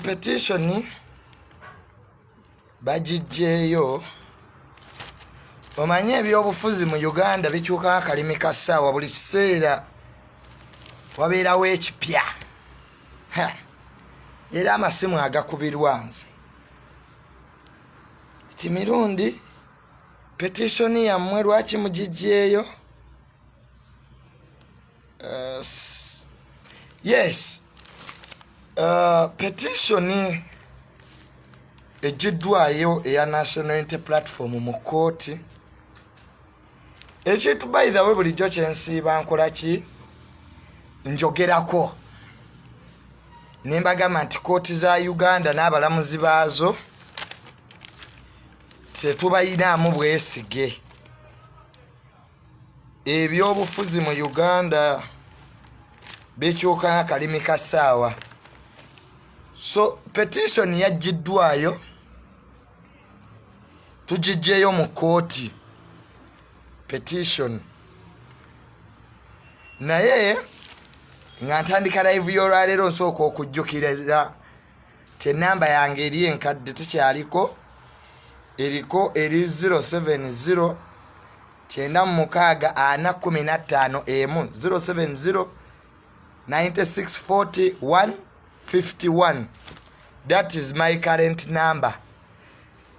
Petition bagijeyo omanye ebyobufuzi mu Uganda bikyuka akalimi kasaawa buli kiseera wabeerawo ekipya era amasimu agakubirwa nze ti mirundi petition yammwe lwaki mugijeyo yes petition ejiddwayo eya National Unity Platform mu kooti ekintu by the way bulijjo kyensiiba nkola ki njogerako nembagamba nti kooti za Uganda n'abalamuzi baazo tetubayinaamu bwesige ebyobufuzi mu Uganda bikyuka akalimi kasaawa. So petition yajiddwayo tugijeyo mu kooti petition naye nga ntandika live y'olwaleero nsooka okujjukiriza tenamba yange eri enkadde tukyaliko eriko eri 070 96415 070 9640 151. That is my current number.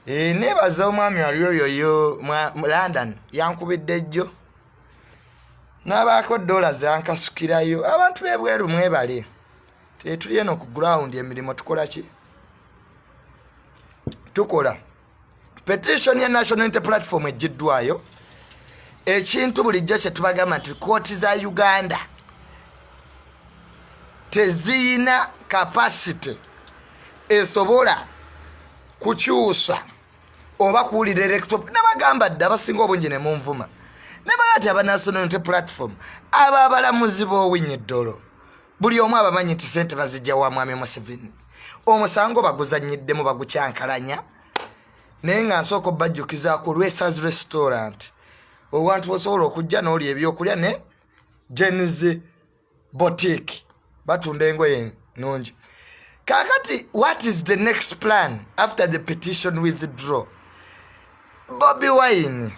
Nebaza omwami aliyoyo mu London yankubidde jjo n'abaako dola zankasukirayo abantu b'ebweru mwebale tetuli eno ku ground emirimu tukola ki tukola petition ya National Unity Platform ejiddwayo ekintu bulijjo kye tubagamba nti kooti za Uganda tezina capacity esobola kukyusa oba kuwulira electop nabagamba dda abasinga obungi ne munvuma nebagati aba National Unity Platform aba abalamuzi b'Owiny Dollo buli omu abamanyi nti sente bazijja wa mwami Museveni omusango baguzanyiddemu bagukyankalanya naye nga nsooka obbajjukizaako Lwesa's Restaurant owantu osobola okujja n'oli ebyokulya ne Jenny's Boutique batunda engoye nungi. Kakati, what is the next plan after the petition withdraw? Bobi Wine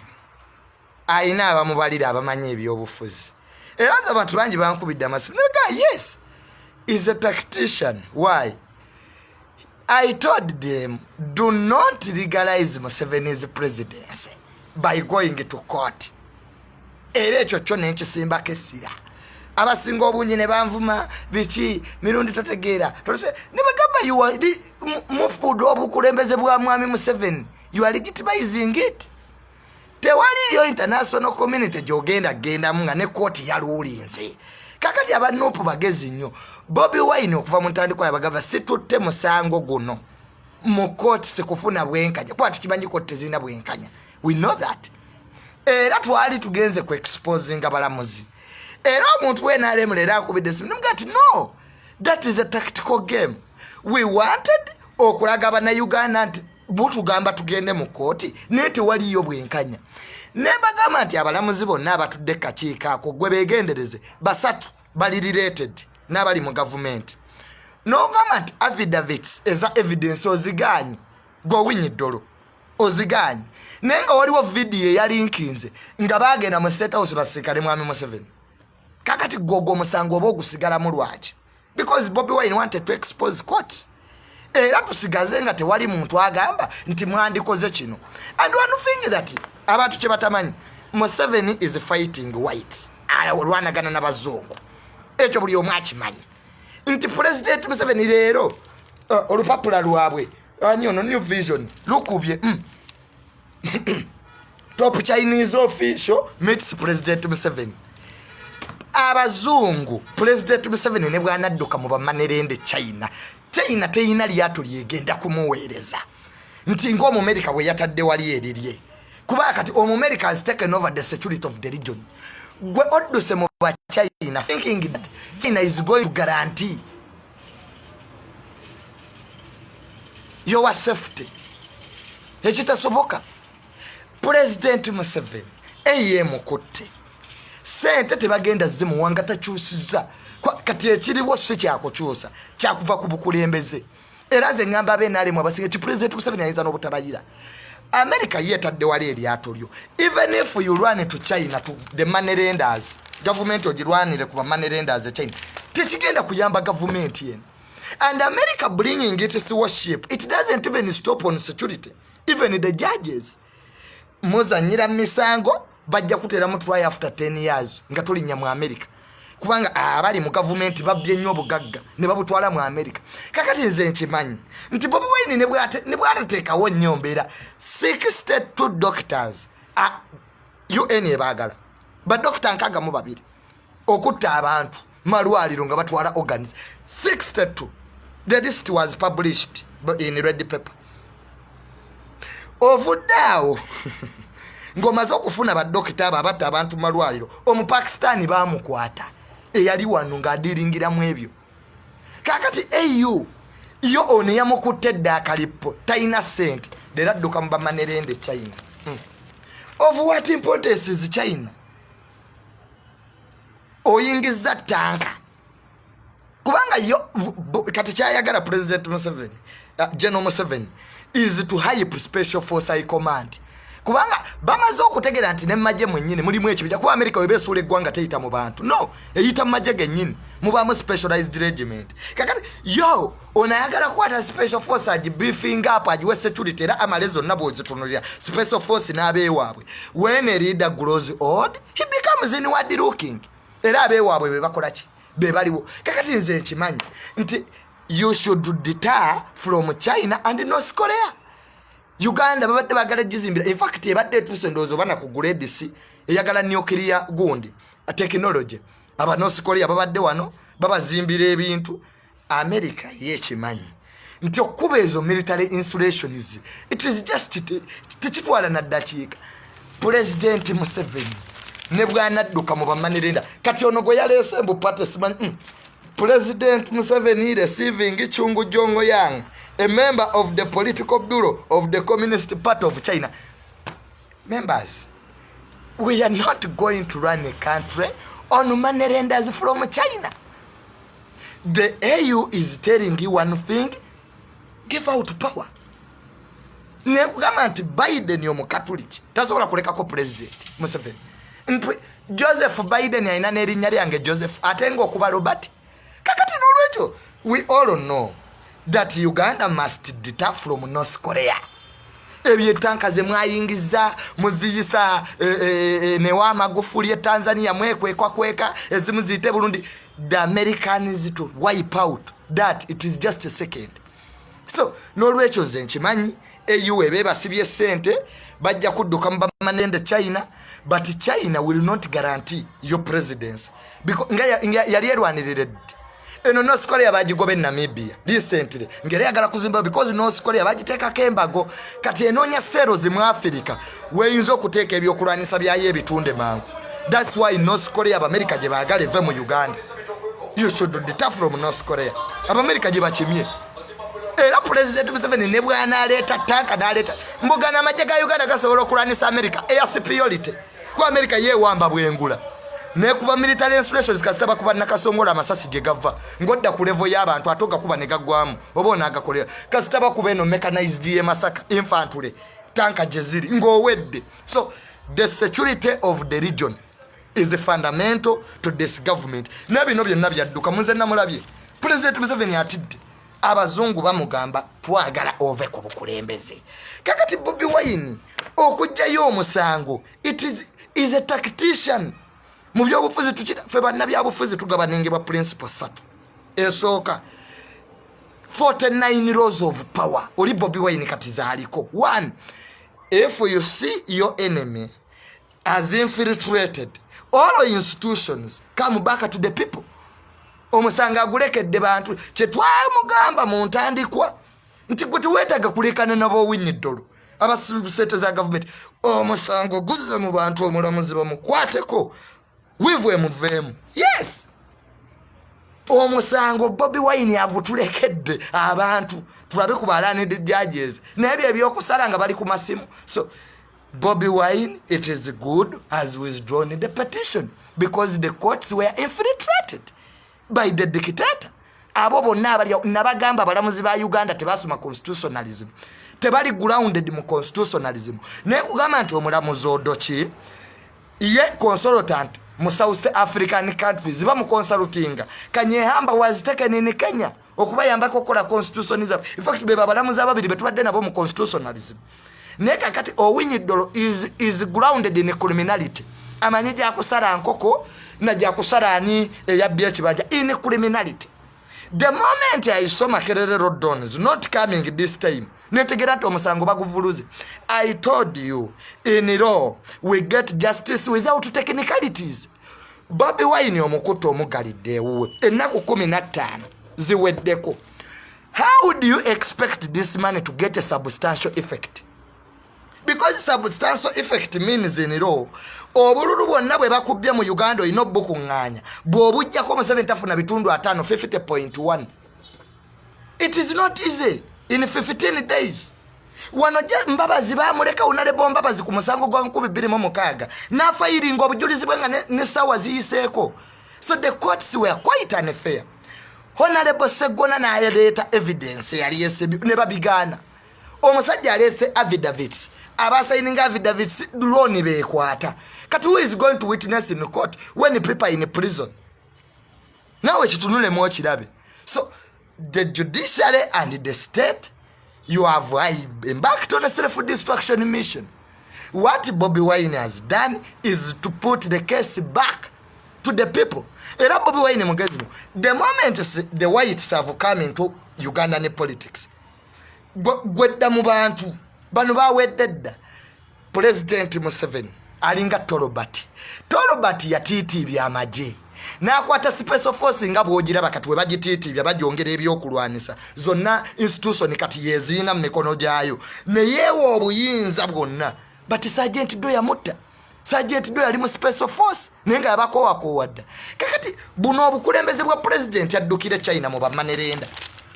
ayina abamubalira abamanyi ebyobufuzi era abantu bangi bankubidde amasimu. Yes, is a tactician. Why? I told them, do not legalize Museveni's presidency by going to court. Era ekyo kyo nenkisimbako essira abasinga obungi ne banvuma biki mirundi totegeera tolese nebagamba you are mufudu obukulembeze bwa mwami Museveni you are legitimizing it. Tewaliyo international community gyogenda gendamu nga ne kooti yaluulinze. Kakati abanupu bagezi nnyo. Bobi Wine okuva mu ntandikwa yabagamba situtte musango guno mu kooti sikufuna bwenkanya kuba tukimanyi kooti tezirina bwenkanya. We know that. Era twali tugenze ku exposing abalamuzi. Era omuntu wena alemulera akubidde simu nimugati no, that is a tactical game. We wanted okulaga abana Uganda nti butugamba tugende mu kooti naye tewaliyo bwenkanya. Nebagamba nti abalamuzi bonna abatudde kakiiko ako gwe beegendereze basatu bali related n'abali mu government. N'ogamba nti affidavits eza evidence ozigaanyi gw'Owiny Dollo ozigaanyi naye nga waliwo video eyalinkinze nga baagenda mu State House basirikale mwami Museveni. Kakati gogo musango oba ogusigalamu lwaki? Because Bobi Wine wanted to expose court. Era tusigaze nga tewali muntu agamba nti mwandikoze kino. And one thing that abantu kye batamanyi, Museveni is fighting whites. Olwanagana n'abazungu. Ekyo buli omu akimanyi. Nti President Museveni leero olupapula lwabwe ani ono New Vision lukubye top Chinese official meets President Museveni. Abazungu President Museveni ne bwanadduka mu bamanerende China teyina lyato lyegenda kumuweereza nti ng'Omumerika bwe yatadde wali erirye kuba kati Omumerika has taken over the security of the region. Gwe odduse mu ba China thinking that China is going to guarantee your safety. Ekitasoboka. President Museveni mukutte sente tebagenda zimuwanga takyusiza kati ekiriwo si kyakukyusa kyakuva ku bukulembeze era ze ngamba abenaalemu abasinga President Museveni ayinza n'obutabayira America yetadde wali eryato lyo even if you run to China to the money lenders government ogirwanire ku money lenders e China tekigenda kuyamba government yen and America bringing its warship it doesn't even stop on security even the judges muzanyira misango bajja kutera mu try after 10 years nga tulinya mu America kubanga abali mu government babye nnyo bugagga ne babutwala mu America kakati nze nkimanyi nti Bobi Wine ne bw'ateekawo nnyo mbeera 62 doctors UN ebaagala badokita nkaga mu babiri okutta abantu malwaliro nga batwala organs 62 the list was published in red paper ovudaawo ngomaze okufuna badokita abo abatta abantu malwaliro omupakistani baamukwata eyali wano ng'adiringiramu ebyo kakati AU yo ono yamukutte eddaaka lippo talina ssente leero adduka mu bamanerende China of what importance is China oyingiza tanka kubanga yo kati kyayagala President Museveni General Museveni is to hype special force high command kubanga bamaze okutegera nti nemmaje mwennyini mulimu ekyo bijja kuba America webesuula eggwanga teyita mu bantu no eyita mu maje gennyini mubaamu specialized regiment kakati yo onayagala kukwata special force agibeefing up agiwe security era amale zonna bw'ozitunulira special force n'abeewaabwe when a leader grows old he becomes inward looking era abeewaabwe be bakola ki be baliwo kakati nze nkimanyi nti you should deter from China and North Korea Uganda babadde bagala jizimbira in fact ebadde etuse ndoozo bana ku grade C eyagala nuclear gundi a technology aba North Korea babadde wano babazimbira ebintu America yekimanyi nti okuba ezo military installations it is just tekitwala na dakiika President Museveni ne bwanadduka mu bamanirenda kati ono gwe yaleese mbu participant President Museveni receiving Chungu Jongo Yang a member of the political bureau of the Communist Party of China. Members, we are not going to run a country on money lenders from China. The AU is telling you one thing, give out power. Nekugamba nti Biden yomu Catholic tasobola kulekako President Museveni. Joseph Biden alina n'erinnya lyange Joseph ate ng'okuba Robert. Kakati n'olwekyo we all know that Uganda must deter from North Korea. Ebyetanka ze mwayingiza muziyisa ne wa Magufuli Tanzania kweka ezimu zite Burundi the Americans to wipe out that it is just a second. So n'olwekyo ze nkimanyi AU ebeba sibye sente bajja kudduka mu bamanende China but China will not guarantee your presidency because yali erwanirire eno North Korea bagigobe Namibia recently ngere yagala kuzimba because North Korea bagiteka kembago kati enonya seros mu Africa weyinzo kuteeka ebyokulwanisa byaye ebitunde mangu. That's why North Korea America je bagale ve mu Uganda. You should deter from North Korea. America je bakimye era President Museveni ne bwana aleta tanka daleta mbugana majega Uganda gasobola okulwanisa America air superiority ku America ye wamba bwengula ne kuba military installations kasitaba kuba nakasongola amasasi je gava ngodda ku level y'abantu atoka kuba ne gagwamu obona agakolera kasitaba kuba eno mechanized ye masaka infantry tanka jeziri ngowedde. So the security of the region is fundamental to this government. Nabino byonna byadduka munze namulabye President Museveni atidde abazungu bamugamba twagala ove ku bukulembeze kakati Bobi Wine okujjayo omusango it is a tactician mu byobufuzi tukira fe bannabyabufuzi tugabanengebwa principle satu esooka 49 laws of power oli Bobi Wine kati zaaliko. 1 if you see your enemy has infiltrated all institutions come back to the people. Omusanga agulekedde bantu kye twamugamba mu ntandikwa nti gwe tuwetaga kulekana nabo Owiny Dollo abasente za government omusango guzze mu bantu omulamuzi bamukwateko wivwe muveemu. Yes omusango Bobi Wine agutulekedde abantu tulabe ku balani the judges nebyo ebyokusala nga bali ku masimu. So Bobi Wine it is good as withdrawn the petition because the courts were infiltrated by the dictator. Abo bonna abali nabagamba balamuzi ba Uganda tebasoma constitutionalism, tebali grounded mu constitutionalism. Ne kugamba nti omulamuzi Odochi ye consultant mu South African countries ba mu consultinga Kanyehamba was taken in Kenya okubayamba kokola constitutionalism. In fact beba balamuzi ababiri betubadde nabo mu constitutionalism. Neka kati Owiny Dollo is grounded in criminality. Amanyija akusala nkoko na jakusala ani yabbye ekibanja in criminality. The moment I saw Makerere Road Dawn is not coming this time. Netegera to musango baguvuluze. I told you, in law, we get justice without technicalities. Bobi Wine omukuto omugalidde wuwe. Ennaku 15 ziweddeko. How do you expect this money to get a substantial effect? Because substantial effect means in law. Obululu bwonna bwe bakubye mu Uganda ino bukunganya bw'obujja ko mu 7 bitundu 5 50.1. It is not easy in 15 days. Wano mbabazi bamuleka unale bombabazi ku musango gwa 2026 na filing obujulizi bwenga ne sawa ziyiseeko. So the courts were quite unfair. Honorable Segona na ayeleta evidence yali yesebi ne babigana. Omusajja alese affidavits. Abasigning affidavits drone bekwata. Kati who is going to witness in court when the people in prison? Now ekitunule mu kirabe. So the judiciary and the state, you have embarked on a self-destruction mission. What Bobi Wine has done is to put the case back to the people. Era Bobi Wine mugezi. The moment the whites have come into Ugandan politics, gwedda mu bantu bano baweddedda President Museveni alinga Torobati yatiiti byamaje nakwata special force nga bwogira bakati we bagitiiti bya bajongera ebyokulwanisa zonna institution kati yezina mu mikono gyayo ne yeewo obuyinza bwonna but Sergeant Do yamutta. Sergeant Do yali mu special force nenga abakowakowadda kakati buno obukulembeze bwa president yaddukire China mu bamanerenda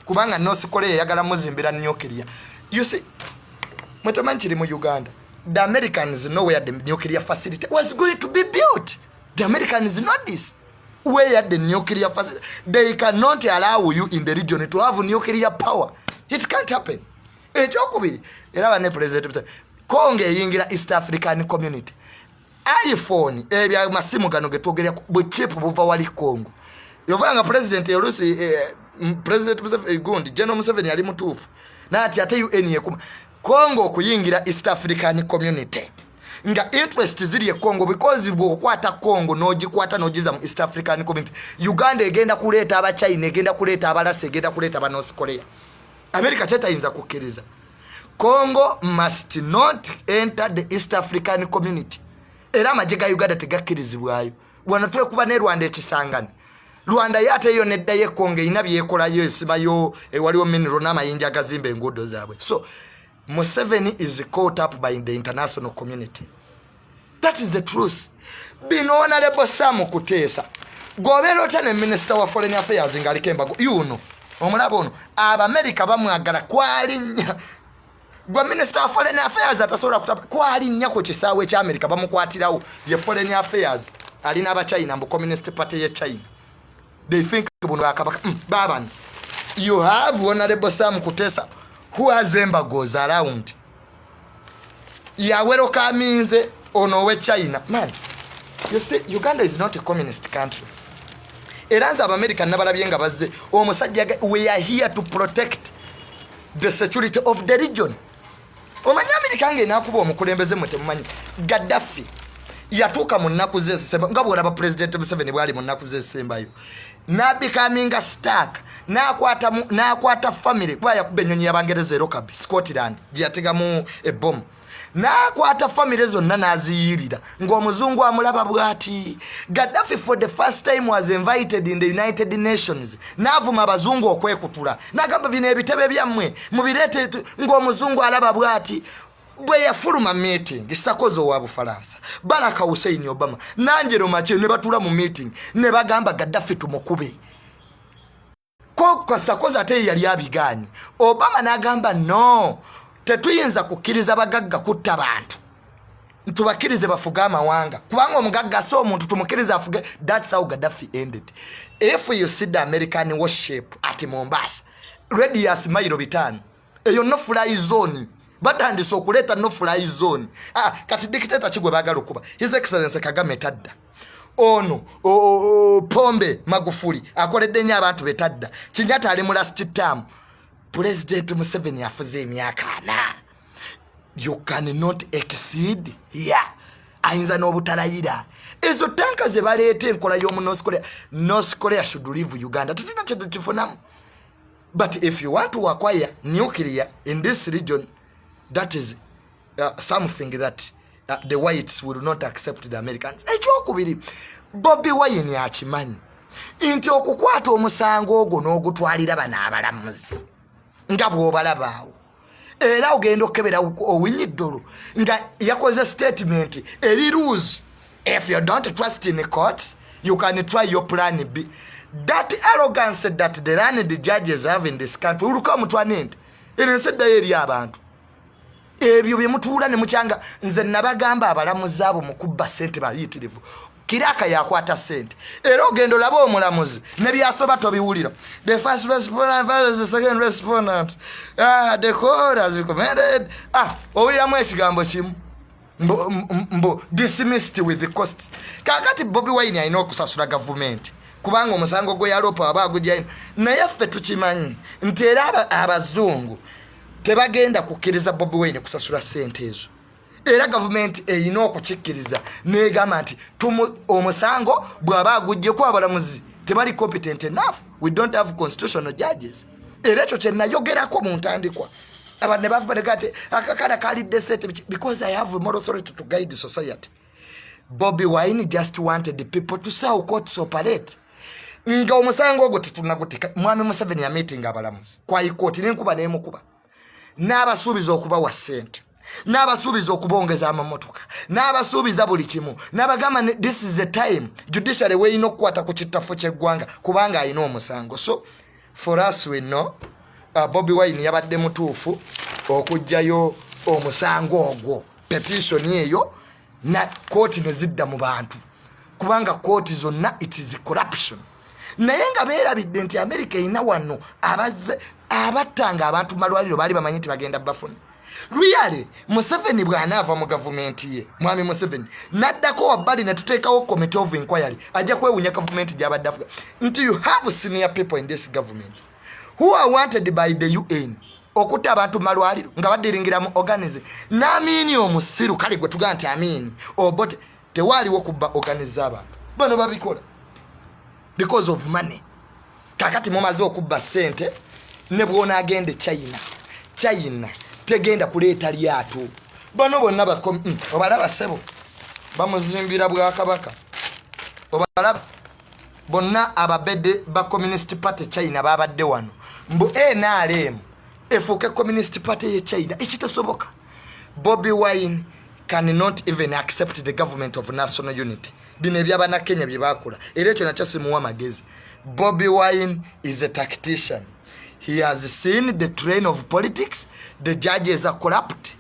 kubanga North Korea yagala muzimbira nuclear. You see, Mutamanchiri mu Uganda, the Americans know where the nuclear facility was going to be built. The Americans know this. Where the nuclear facility, they cannot allow you in the region to have nuclear power. It can't happen. Ejokubi, era ne president Konge yingira East African community. iPhone ebya masimu gano getogera bu chip buva wali Kongo. Yovanga president Yerusi President Museveni Gundi General Museveni ali mutufu. Na ati ate UN yekuma Kongo kuyingira East African community. Nga interest ziri ye Kongo because bwo kwata Kongo nogikwata nogiza mu East African community. Uganda egenda kuleta aba China, egenda kuleta abalase, egenda kuleta aba North Korea. America chetayinza kukkiriza. Congo must not enter the East African community. Era amajega Uganda tegakkirizibwayo. Wano twe kuba ne Rwanda ekisangane. Rwanda yate yo nedda ye Kongo inabye ekola yo esimayo waliwo mineral n'amayinja agazimba enguudo zaabwe. So Museveni is caught up by the international community. That is the truth. Bino Honorable Sam Kuteesa gobero tane Minister wa Foreign Affairs ngalikemba you know omulabo ono America bamwagala kwalinya gwa Minister wa Foreign Affairs atasobola kutapa kwalinya ko kisaawe kya America bamukwatirawo ye Foreign Affairs alina aba China mbu Communist Party ye China. They think buno akabaka baban you have Honorable Sam Kuteesa who has embargoes around. Yawero means ono we China. Man, you see, Uganda is not a communist country. Eranza of America nabalabyenga bazze. Omusajja we are here to protect the security of the region. Omanya America nge nakuba omukulembeze mute mumanyi. Gaddafi yatuka mu nnaku z'esemba ngabo laba President Museveni bwali mu nnaku z'esembayo. Na becoming stuck nakwata family kwa yakubenyonyi yabangereza erokabi Scotland gyategamu ebom nakwata family zonna naziyirira ng'omuzungu amulaba bwati. Gaddafi for the first time was invited in the United Nations navuma abazungu okwekutula nagamba bino ebitebe byammwe mubirete ng'omuzungu alaba bwati. Bwe yafuluma meeting Sakozo wa Bufaransa Baraka Hussein Obama Nanjero Mache ne batula mu meeting ne bagamba Gaddafi tumukube ko Sakozo ate yali abiganye. Obama nagamba no tetuyinza kukkiriza bagagga kutta bantu ntubakirize bafuga amawanga kubanga omugagga so omuntu tumukiriza afuge. That's how Gaddafi ended. If you see the American warship at Mombasa radius mailo bitano eyo no fly zone batandise okuleta no fly zone kati dictator kigwe bagala okuba His Excellency Kagame tadda ono Pombe Magufuli akoledde nnyo abantu betadda Kinyatta ali mu last term President Museveni afuze emyaka 4 you cannot exceed here ayinza n'obutalayira ezo tanka ze baleete enkola y'omu North Korea should leave Uganda tufina kyetu kifunamu. But if you want to acquire nuclear in this region, that is something that the whites will not accept the Americans. Ekyokubiri Bobi Wine yakimanyi nti okukwata omusango ogwo n'ogutwalira bano abalamuzi nga bw'obalabaawo era ogenda okebera Owiny Dollo nga yakoze statement eri rules. If you don't trust in the courts, you can try your plan B. That arrogance that the learned judges have in this country will come to an end. Instead eri abantu ebyo byemutuula ne mukyanga nze nabagamba abalamuzi abo mukubba ssente bayitirivu kiraka yakwata ssente era ogendo labo omulamuzi ne byasoba tobiwulira. The first respondent versus the second respondent the court has recommended owuliramu ekigambo kimu mbo dismissed with the cost. Kakati Bobi Wine alina okusasula government kubanga omusango gwe yalopa abagujja naye ffe tukimanyi nti era abazungu tebagenda kukkiriza Bobi Wine kusasula ssente ezo era government eyina okukikkiriza negamba nti omusango bw'aba agujjeko abalamuzi tebali competent enough. We don't have constitutional judges. Era ekyo kye nayogerako mu ntandikwa abantu ne bavuga kati akakana kalidde ssente because I have moral authority to guide the society. Bobi Wine just wanted the people to see how courts operate. Nga omusango ogwo tetunagutika mwami Museveni ya meeting abalamuzi kwa ikoti n'enkuba n'emukuba n'abasuubiza okuba wa ssente n'abasuubiza okubongeza amamotoka n'abasuubiza buli kimu n'abagamba this is the time judiciary weyina okukwata ku kittafo ky'eggwanga kubanga alina omusango. So for us we know Bobi Wine yabadde mutuufu okujjayo omusango ogwo petition eyo na kooti ne zidda mu bantu kubanga kooti zonna it is corruption. Naye nga beerabidde nti America ina wano abattanga abantu malwaliro bali bamanyi nti bagenda bafuna. Really Museveni bw'anaava mu gavumenti ye mwami Museveni naddako wabbali ne tuteekawo committee of inquiry ajja kwewunya gavumenti gy'abadde afuga nti you have senior people in this government who are wanted by the UN okutta abantu malwaliro nga baddiringira mu organize n'amiini omusiru kale gwe tugamba nti amiini Obote tewaaliwo kubba organize abantu bano babikola because of money. Kakati mumaze okubba ssente ne bwona agende China tegenda kuleeta lyato bano bonna obalaba sebo bamuzimbira bwa kabaka obalaba bonna ababedde ba Communist Party China babadde wano mbu NRM efuuke Communist Party ye China ekitasoboka. Bobi Wine cannot even accept the government of national unity. Bino ebyabana Kenya bye bakola era ekyo nakyo simuwa magezi. Bobi Wine is a tactician. He has seen the train of politics. The judges are corrupt.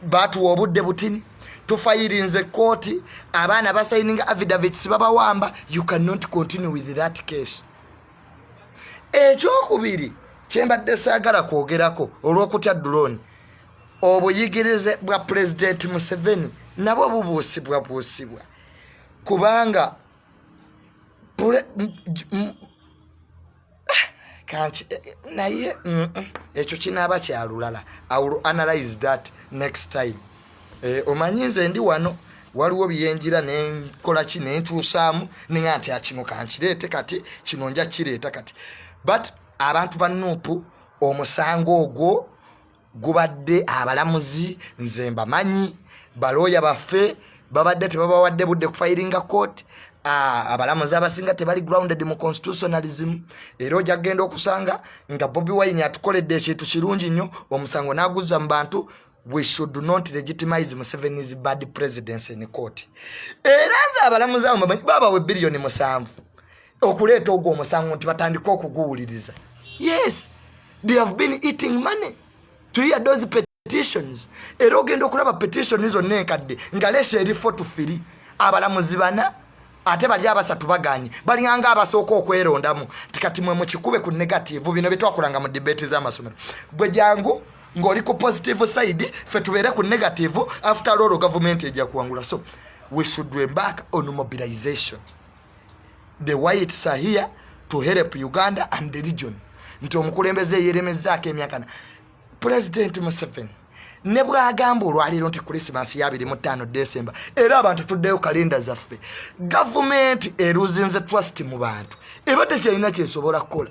Batu obudde butini tufayirinze kooti abaana basayininga affidavits babawamba. You cannot continue with that case. Ekyokubiri kyembadde saagala kwogerako olw'okutya drone obuyigirize bwa President Museveni nabwo bubuusibwa kubanga naye ekyo kinaaba kyalulala. I will analyze that next time. Omanyi nze ndi wano waliwo byenjira nenkola ki nentuusaamu ninga nti akino kankireete kati kino nja kireeta kati but abantu bannuupu omusango ogwo gubadde abalamuzi nze mbamanyi balooya baffe babadde tebabawadde budde kufayiringa court. Abalamuzi abasinga tebali grounded mu constitutionalism era ojja genda okusanga nga Bobi Wine atukoledde ekintu kirungi nnyo omusango n'aguzza mu bantu. We should not legitimize Museveni's bad presidency in court. Era nze abalamuzi abo babawe billioni 7 okuleeta ogwo omusango nti batandika okuguwuliriza. Yes, they have been eating money to hear those petitions era ogenda okulaba petitions zonna enkadde nga lesha erifo tufiri abalamuzi bana ate bali abasatu baganye balinganga abasooka okwerondamu tikati mwe mukikube ku negative bino bitwakulanga mu debate z'amasomero gwe jangu ng'oli ku positive side fe tubeere ku negative after all government ejja kuwangula. So we should embark on mobilization. The whites are here to help Uganda and the region. Nti omukulembeze yeremezzaako emyaka President Museveni ne bwagamba olwaliro nti Christmas ya 25 December era abantu tuddeyo kalenda zaffe government eruzinze trust mu bantu eba tekyalina kyesobola kukola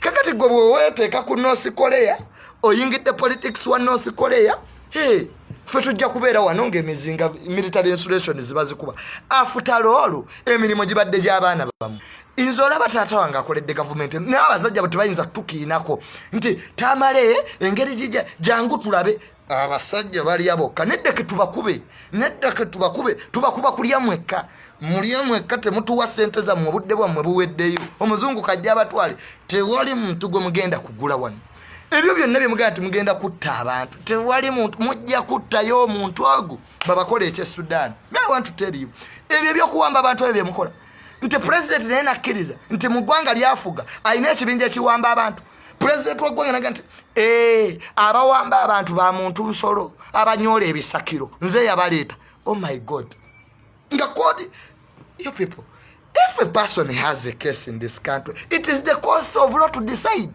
kakati gwe bweweteeka ku North Korea oyingidde politics wa North Korea fe tujja kubeera wano ng'emizinga military installation ziba zikuba after all emirimu gibadde gy'abaana bamu inzo olaba taata wange akoledde government n'abasajja bwe tebayinza kutukiinako nti tamale engeri gijja jangu tulabe abasajja bali abokka nedda ke tubakube tubakuba kulya mwekka mulya mwekka temutuwa ssente zammwe obudde bwammwe buweddeyo omuzungu kajja abatwale tewali muntu gwe mugenda kugula wano ebyo byonna bye mugenda mugenda kutta abantu tewali muntu mujja kuttayo omuntu ogu babakola ekyesudan. I want to tell you ebyo byokuwamba abantu ebyo byemukola nti president naye nakkiriza nti mu ggwanga lyafuga alina ekibinja ekiwamba abantu president waggwanga naga nti abawamba abantu ba muntu nsolo abanyoola ebisakiro nze yabaleeta. Oh my god nga kodi you people, if a person has a case in this country it is the course of law to decide.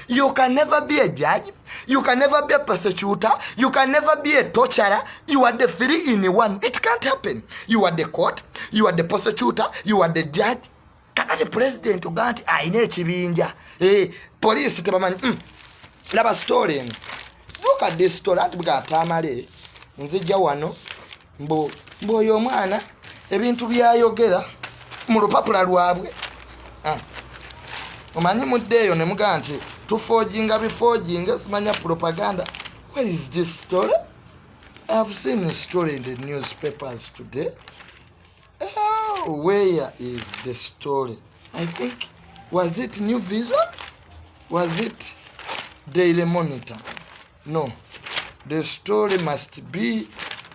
You can never be a judge, you can never be a prosecutor, you can never be a torturer. You are the three in one. It can't happen. You are the court, you are the prosecutor, you are the judge. Kaka the president uganti aine ekibinja police tebamanyi laba story. Look at this story. Ati bwa tamale nzijja wano mbo yo mwana ebintu byayogera mu lupapula lwabwe omanyi muddeeyo ne mugaa nti tuforginga biforginga simanya propaganda. Where is this story? I have seen a story in the newspapers today. Oh, where is the story? I think, was it New Vision? Was it Daily Monitor? No, the story must be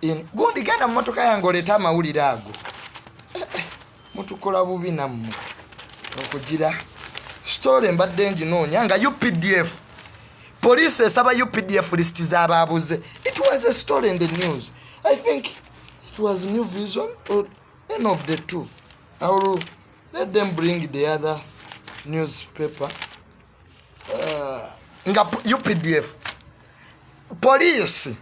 in gundi genda mmotoka yange oleta amawulire ago mutukola bubi nammwe okugira story mbadde nginoonya nga UPDF police esaba UPDF list z'abaabuze. It was a story in the news. I think it was New Vision or any of the two. I will let them bring the other newspaper. Nga UPDF police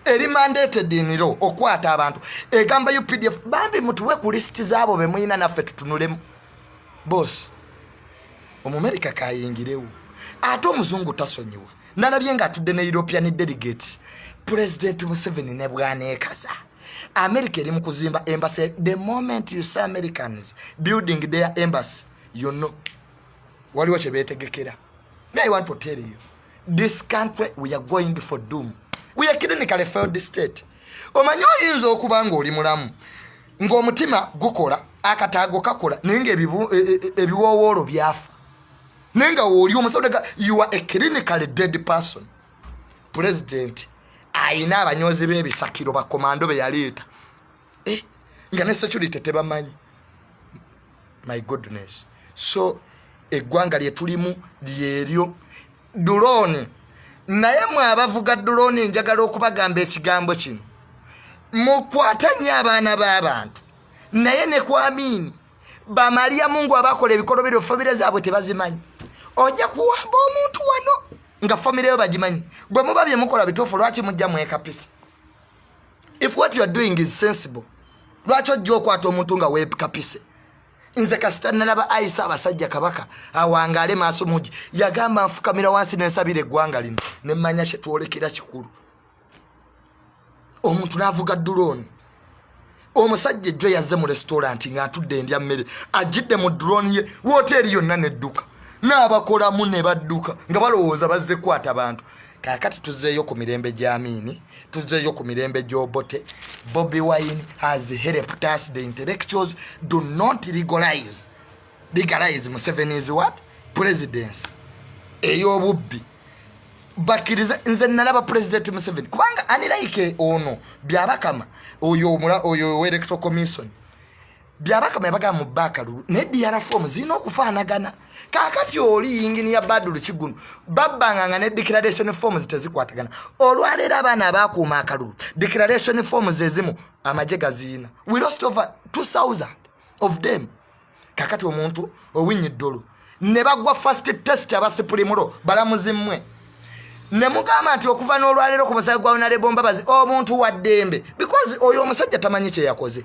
eri mandated in law okwata abantu egamba UPDF bambi mutuwe ku list zabo be muyina naffe tutunulemu. Boss Omumerika kayingirewo ate omuzungu tasonyiwa nalabye nga atudde ne European delegates. President Museveni ne bwaneekaza America eri mu kuzimba embassy. The moment you see Americans building their embassy, you know waliwo kye beetegekera. I want to tell you, this country we are going for doom. We are clinically failed state. Omanyi oyinza okuba ng'oli mulamu ng'omutima gukola akataago kakola naye nga ebiwoowoolo byafa naye nga w'oli omusajja you are a clinically dead person. President ayina abanyozi b'ebisakiro bakomando be yaleeta nga ne security tebamanyi. My goodness. So eggwanga lye tulimu lyeryo drone. Naye mwe abavuga drone njagala okubagamba ekigambo kino mukwatanya abaana b'abantu naye ne kwamini bamaria Mungu abakola ebikolo biro famire zaabwe tebazimanyi. Ojja kuwamba omuntu wano nga famire yo bagimanyi. Bwe muba bye mukola bituufu lwaki mujja mwekapisa? If what you are doing is sensible, lwaki ojja okwata omuntu nga weekapise? Nze kasita nalaba Aisa abasajja kabaka awangaale maaso mugi yagamba nfukamira wansi n'ensabira eggwanga lino ne mmanya kye twolekera kikulu. Omuntu n'avuga drone. Omusajja ejjo yazze mu restaurant nga atudde ndya mmere ajjidde mu drone ye wooteri yonna n'edduka n'abakolamu ne badduka nga balowooza bazze kwata abantu. Kakati tuzzeeyo ku mirembe gy'Amini, tuzzeeyo ku mirembe gy'Obote. Bobi Wine has helped us. The intellectuals do not legalize Museveni's what? Presidency. Ey'obubbi. bakiriza nze nalaba President Museveni kubanga anirayike ono byabakama oyo electoral commission byabakama yabaga mu bakalulu ne DR form zino okufaanagana kakati oli yingini ya badulu kigunu babanganga ne declaration forms tezikwatagana olwalera abana abakuuma akalulu declaration forms ezimu amaje gazina we lost over 2000 of them kakati omuntu Owiny Dollo ne bagwa first test abasipulimulo balamuzimwe ne mugamba nti okuva n'olwalero ku musayi gwa Honorable Mbabazi omuntu wa ddembe because oyo omusajja tamanyi kye yakoze.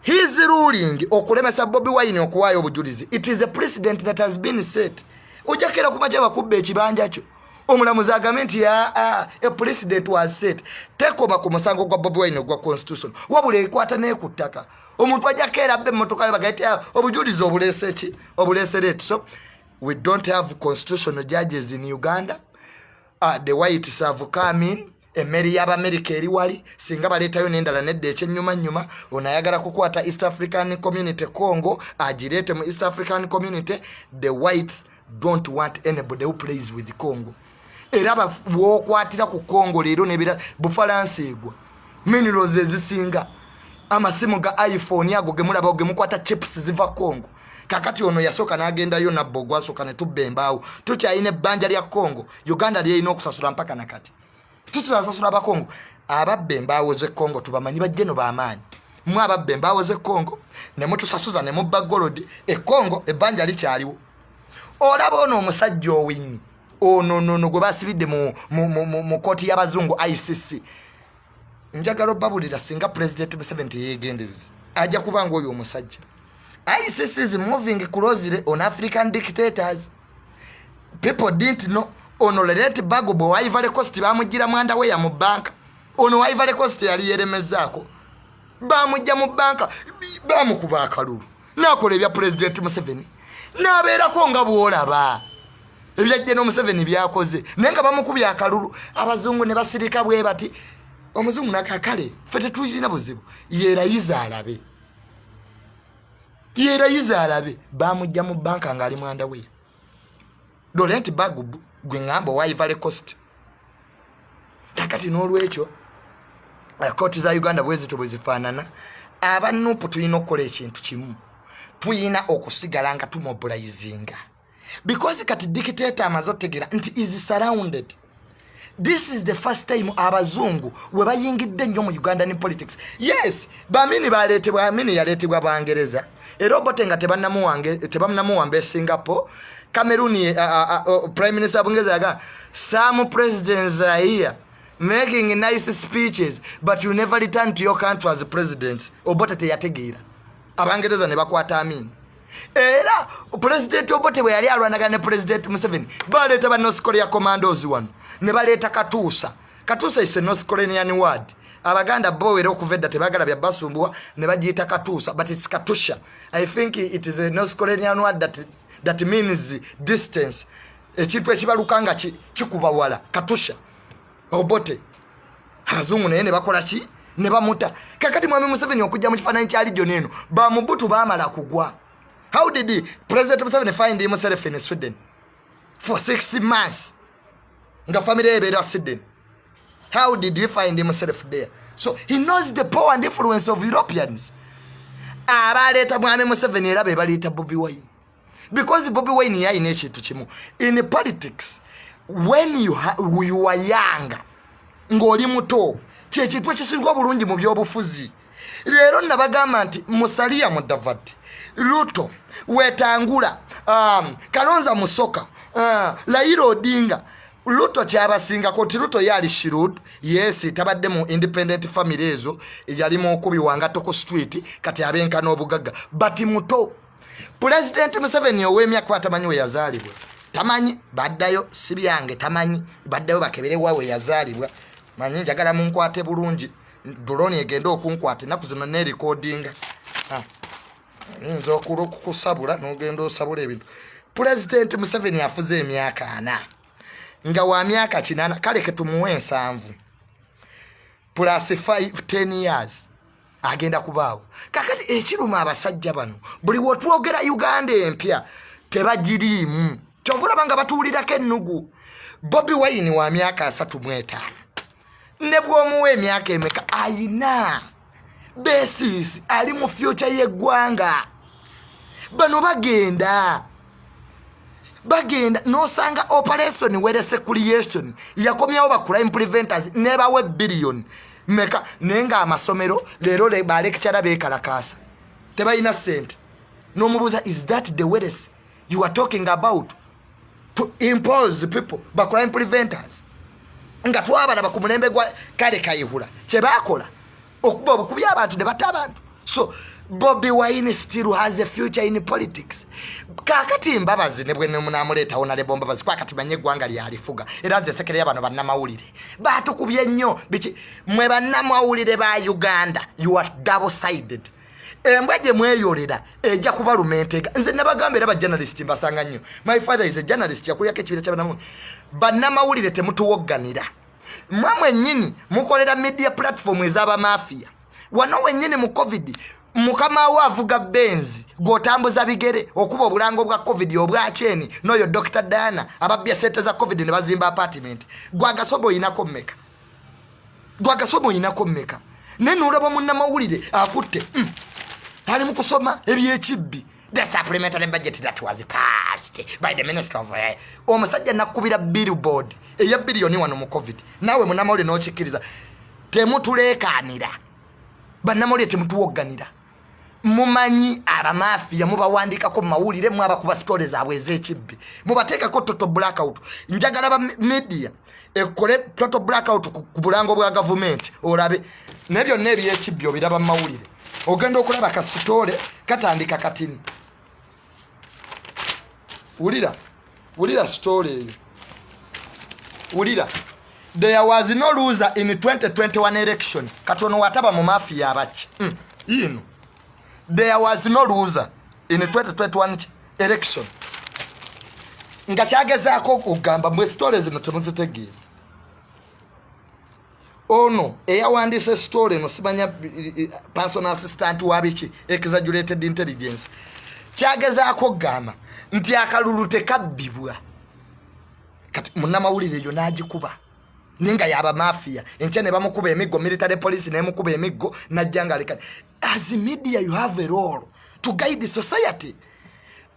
His ruling okulemesa Bobi Wine okuwaayo obujulizi. It is a precedent that has been set. Ojakera kumaja bakubbe ekibanja kyo. Omulamuzi agamenti a precedent was set. Tekoma ku musango gwa Bobi Wine gwa constitution. Wabule ekwata n'ekuttaka. Omuntu ajakera abbe mmotoka bagaite obujulizi obulese ki? Obuleserete. So we don't have constitutional judges in Uganda. The whites have come in. Emeri y'Abamerika eri wali singa baleetayo n'endala nedda ekyennyuma onayagala kukwata East African Community Congo agirete mu East African Community. The whites don't want anybody who plays with Congo. Era bwokwatira ku Congo leero nebira Bufalansa egwa minerals ezisinga amasimu ga iPhone yago gemulaba ogemukwata chips ziva Congo. Kakati ono yasoka n'agendayo nabbo gwasoka ne tubba embaawo tukyayina ebbanja lya Congo. Uganda lyeyina okusasula mpaka nakati tutusasula abakongo ababbe embaawo ze Congo tubamanyi bajjeno b'amaanyi mwe ababbe embaawo ze Congo ne mutusasuza ne mubba golodi Congo ebbanja likyaliwo. Olaba ono omusajja Owiny ono gwe basibidde mu kooti y'abazungu ICC njagala obbabulira singa President Museveni yeegendereza ajja kubanga oyo omusajja. ICC is moving closely on African dictators. People didn't know. Ono Lerete Bagobo wa Ivory Coast bamugira mwanda we ya mu banka. Ono wa Ivory Coast yali yeremezaako. Bamujja mu banka bamukuba akalulu. Nakola ebya President Museveni. Nabeerako nga bwolaba. Ebyajje no Museveni byakoze. Nenga bamukubya akalulu. Abazungu ne basirika bwe bati. Omuzungu nakakale. Fete tujina buzibu. Yerayiza alabe. Yerayiza alabe. Bamujja mu banka nga ali mwanda we. Lerete Bagobo gwengamba wa Ivory Coast. Kakati n'olwekyo kooti za Uganda bwezito bwezifaanana abanupu tulina okukola ekintu kimu tuyina okusigala nga tumobilizinga because kati dictator amaze otegera nti is surrounded. This is the first time abazungu we bayingidde nnyo mu Uganda ni politics. Yes, bamini baleetebwa amini yaleetebwa Bangereza era Obote nga tebannamuwambe Singapore. Cameroon Prime Minister Bungereza yaga some presidents are here making nice speeches but you never return to your country as a president. Obote teyategeera Abangereza ne bakwata amini era President Obote bwe yali alwanaga ne President Museveni baleeta ba North Korea commandos wano ne baleeta Katuusa is a North Korean word. Abaganda bowere okuvedda tebagala bya basumbuwa ne bagiyita Katuusa but it's Katusha. I think it is a North Korean word that means distance. Ekintu ekibalukanga kikuba wala Katusha. Obote abazungu naye ne bakola ki ne bamuta. Kakati mwami Museveni okujja mu kifaananyi kyali gyo neno bamubutu baamala kugwa. How did President Museveni find himself in Sweden for 6 months? Nga family ebeera Sweden. How did he find himself there? So he knows the power and influence of Europeans. Abaleeta mwami Museveni era be baleeta Bobi Wine. Because Bobi Wine yayina ekintu kimu. In politics, when you are young, ng'oli muto, kyekintu ekisinga obulungi mu byobufuzi. Leero nabagamba nti Musalia Mudavadi, Ruto, Wetangula, Kalonza Musyoka, Raila Odinga, Ruto kyabasinga koti Ruto yali Shirud, yes tabadde mu independent family ezo yali mu kubi wanga toko street kati abenka n'obugagga but muto. President Museveni ow'emyaka atamanyi we yazaalibwa tamanyi baddayo sibyange tamanyi baddayo bakebere wawe yazaalibwa manyi njagala munkwate bulungi drone egenda okunkwate naku zino ne recording nzo okukusabula n'ogenda osabula ebintu. President Museveni afuze emyaka 4 nga wa myaka 8 kale ke tumuwe 7 plus 10 years agenda kubaawo. Kakati ekiruma abasajja bano buli wotwogera Uganda empya tebagiriimu kyovula banga batuulirako ennugu. Bobi Wine wa myaka 35 ne bw'omuwa emyaka emeka ayina basis ali mu future y'eggwanga. Bano bagenda nosanga operation where securiation yakomyawo ba crime preventers ne bawe billion meka nenga amasomero lero le ba lecturer bekalakasa tebayina sente. No mubuza, is that the ways you are talking about to impose people ba crime preventers? Nga twabala bakumulembe gwa kale kayihula kyebakola okuba obukubi abantu ne batta abantu. So Bobi Wine still has a future in politics. Kakati mbabazi ne bwene munamuleta onale bombabazi kwa kati banye gwanga lyalifuga era ze sekere y'abano bannamawulire batukubye nnyo biki mwe bannamawulire ba Uganda. You are double sided. Embwaje mweyolera ejja kubalumentega. Nze nabagambira ba journalist mbasanga nnyo. My father is a journalist yakuliyako ekibira ky'abanamu bannamawulire temutuwogganira. Mwamwe nnyini mukolera media platform ez'aba mafia. Wano wennyini mu COVID mukama wa avuga benzi gotambuza bigere okuba obulango bwa COVID obwacheni noyo Dr. Diana ababya sente za COVID ne bazimba apartment. Gwagasobo inako mmeka. Nene ulaba munnamawulire akutte ali mu kusoma ebyekibbi. The supplementary budget that was passed by the Minister of omusajja nakubira billboard eya billion wano mu COVID. Nawe munnamawulire n'okikiriza temutulekanira. Bannamawulire temutuwogganira. Mumanyi abamafia mubawandikako mawulire mwaba kuba stories abwe ez'ekibbi mubateekako total blackout. Njagala ba media ekole total blackout ku bulango bwa government olabe nebyo nebyekibbi obiraba mawulire ogenda okulaba ka story katandika katini. Ulira story ulira. There was no loser in 2021 election. Katono wataba mu mafia abachi. Yino. There was no loser in the 2021 election. Nga kyagezaako okugamba mwe stories zino temuzitegera. Ono eyawandise story no simanya personal assistant wabiki exaggerated intelligence. Kyagezaako okugamba nti akalulu tekabbibwa. Kati munnamawulire yo n'agikuba. Ninga yaba mafia enchene bamukuba emigo military police ne mukuba emigo na janga likani. As a media you have a role to guide the society.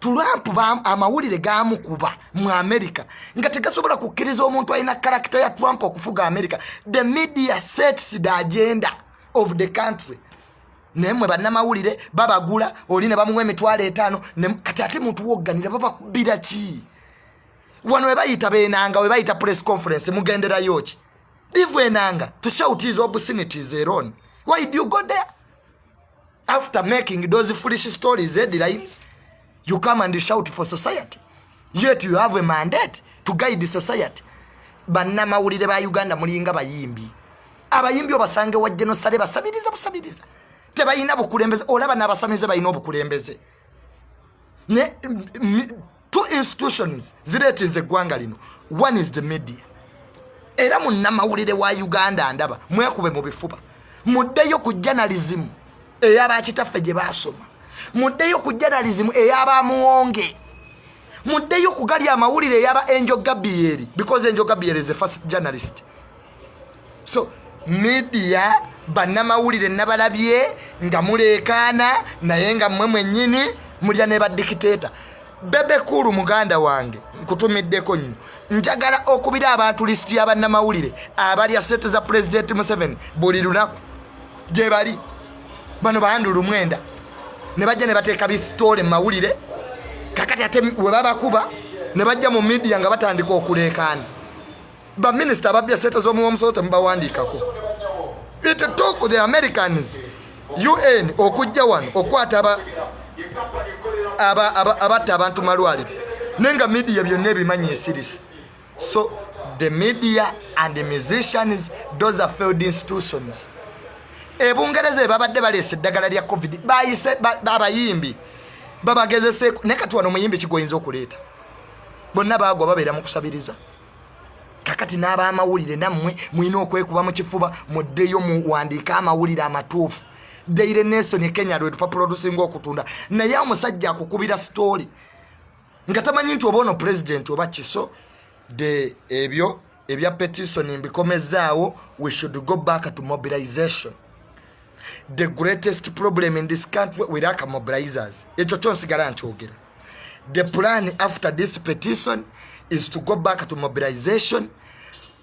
Trump amawulire gamukuba mu America nga tegasobola kukkiriza omuntu alina character ya Trump okufuga America. The media sets the agenda of the country. Nemwe bannamawulire babagula oline bamuwe emitwalo 5 kati ate muntu wogganira babakubira ki? Wano webayita benanga webayita press conference mugendera yoki enanga to shout his obscenities alone. Why do you go there? After making those foolish stories headlines, you come and shout for society. Yet you have a mandate to guide the society. Bannamawulire ba Uganda mulinga bayimbi. Abayimbi obasange wajje no sale basabiriza. Tebayina bukulembeze olaba n'abasamize bayina obukulembeze. Two institutions zireetize eggwanga lino. One is the media. Era munnamawulire wa Uganda ndaba mwekube mu bifuba. Muddeyo ku journalism eyaba kitaffe gye basoma. Muddeyo ku journalism eyaba muwonge. Muddeyo ku gali amawulire eyaba Angel Gabriel, because Angel Gabriel is the first journalist. So media bannamawulire nabalabye nga mulekana naye nga mmwe mwennyini mulya ne ba dictator. Bebe kuru muganda wange nkutumiddeko nnyo. Njagala okubira abantu listi y'abannamawulire abali asete za President Museveni buli lunaku gye bali bano bahandulu mwenda ne bajja ne bateeka bisitole mu mawulire kakati ate we babakuba ne bajja mu media nga batandika okuleekaana. Ba minister ababya sete z'omuwomusote mubawandikako. It took the Americans UN okujja wano okwata abatta abantu malwaliro nenga media byonna ebimanyi esirisi. So the media and the musicians, those are failed institutions. Ebungereza babadde balese eddagala lya COVID bayise babayimbi babagezese nekati wano muyimbi kigoyinza okuleeta bonna bagwa babeera mu kusabiriza. Kakati n'aba amawulire nammwe mulina okwekuba mu kifuba muddeyo muwandiika amawulire amatuufu. Daily Nation Kenya lwe tupapula lusinga okutunda naye omusajja akukubira story nga tamanyi nti oba ono president oba kiso de ebya petition mbikomezaawo. We should go back to mobilization. The greatest problem in this country, we lack mobilizers. Ekyo kyonsigala nkyogera. The plan after this petition is to go back to mobilization.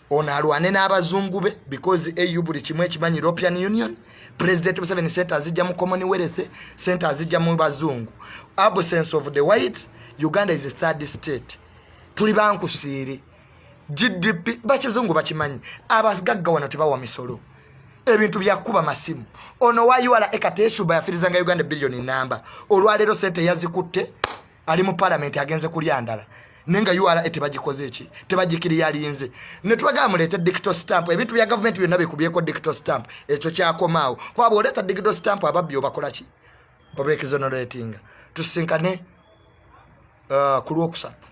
Ono alwane n'abazungu be because EU buli kimu ekimanyi European Union. President Museveni sente azijja mu Commonwealth, sente azijja mu bazungu. Absence of the whites, Uganda is a third state. Tuli bankusiiri. GDP bakizungu bakimanyi. Abagagga wano tebawa misolo. Ebintu byakuba masimu. Ono wayiwala ekateeshu bayafirizanga Uganda billion namba. Olwaleero sente yazikutte ali mu parliament agenze kulya ndala. Nenga yuwala etebagikoze eki. Tebagikiri yalinze. Ne twaga mulete digital stamp. Ebintu bya government byonna bikubyeko digital stamp. Ekyo kyakomaawo. Kwabo oleta digital stamp ababbi obakola ki? Public exonerating. Tusinkane ku Lwokusatu.